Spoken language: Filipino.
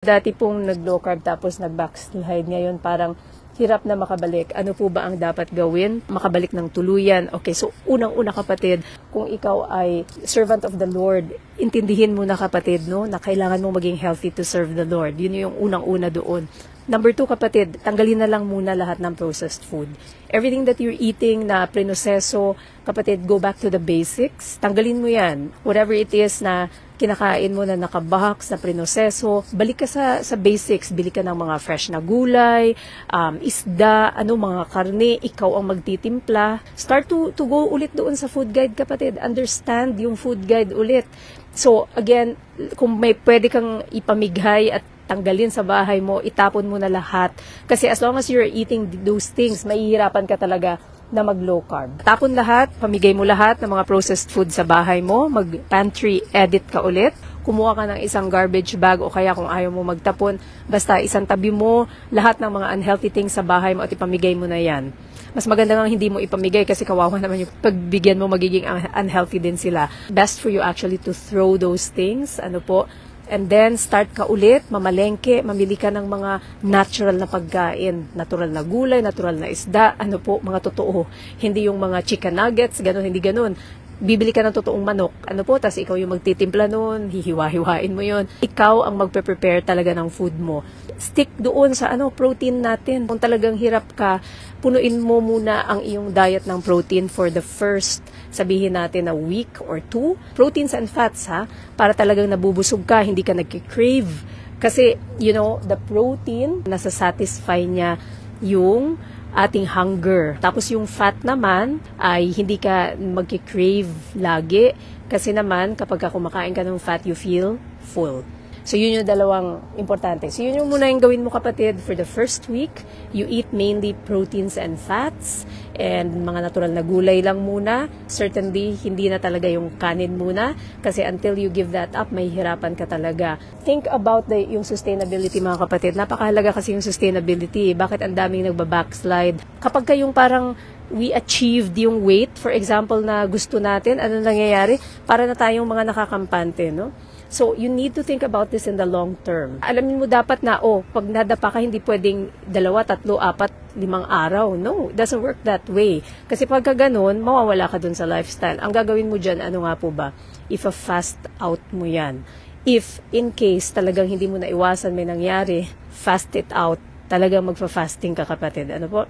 Dati pong nag-low carb tapos nag-backslide, ngayon parang hirap na makabalik. Ano po ba ang dapat gawin? Makabalik ng tuluyan. Okay, so unang-una kapatid, kung ikaw ay servant of the Lord, intindihin mo na kapatid, no, na kailangan mong maging healthy to serve the Lord. Yun yung unang-una doon. Number 2 kapatid, tanggalin na lang muna lahat ng processed food. Everything that you're eating na prinoseso, kapatid, go back to the basics. Tanggalin mo yan. Whatever it is na kinakain mo na nakabox, na prinoseso, balik ka sa basics. Bili ka ng mga fresh na gulay, isda, mga karne, ikaw ang magtitimpla. Start to go ulit doon sa food guide kapatid. Understand yung food guide ulit. So again, kung may pwede kang ipamighay at tanggalin sa bahay mo, itapon mo na lahat. Kasi as long as you're eating those things, mahihirapan ka talaga na mag-low carb. Tapon lahat, pamigay mo lahat ng mga processed food sa bahay mo, mag-pantry edit ka ulit, kumuha ka ng isang garbage bag o kaya kung ayaw mo magtapon, basta isang tabi mo lahat ng mga unhealthy things sa bahay mo at ipamigay mo na yan. Mas maganda nga hindi mo ipamigay kasi kawawa naman yung pagbigyan mo, magiging unhealthy din sila. Best for you actually to throw those things, and then, start ka ulit, mamalengke, mamili ka ng mga natural na pagkain. Natural na gulay, natural na isda, mga totoo. Hindi yung mga chicken nuggets, hindi ganun. Bibili ka ng totoong manok, tas ikaw yung magtitimpla nun, hihiwa-hiwain mo yun. Ikaw ang magpe-prepare talaga ng food mo. Stick doon sa protein natin. Kung talagang hirap ka, punuin mo muna ang iyong diet ng protein for the first, sabihin natin na week or 2. Proteins and fats para talagang nabubusog ka, hindi ka nagki-crave. Kasi, the protein, nasa-satisfy niya yung ating hunger. Tapos yung fat naman ay hindi ka magki-crave lagi kasi naman kapag kumakain ka ng fat, you feel full. So yun yung dalawang importante. So yun yung muna yung gawin mo kapatid. For the first week, you eat mainly proteins and fats and mga natural na gulay lang muna. Certainly, hindi na talaga yung kanin muna kasi until you give that up, may hirapan ka talaga. Think about yung sustainability mga kapatid. Napakahalaga kasi yung sustainability. Bakit ang daming nagba-backslide? Kapag kayong parang we achieved yung weight, for example, na gusto natin, ano nangyayari? Para na tayong mga nakakampante, no? So, you need to think about this in the long term. Alamin mo dapat na, pag nadapa ka, hindi pwedeng 2, 3, 4, 5 araw. No, it doesn't work that way. Kasi pagka ganun, mawawala ka dun sa lifestyle. Ang gagawin mo dyan, ano nga po ba? If a fast out mo yan. If, in case, talagang hindi mo na iwasan may nangyari, fast it out. Talagang magfa-fasting ka kapatid. Ano po?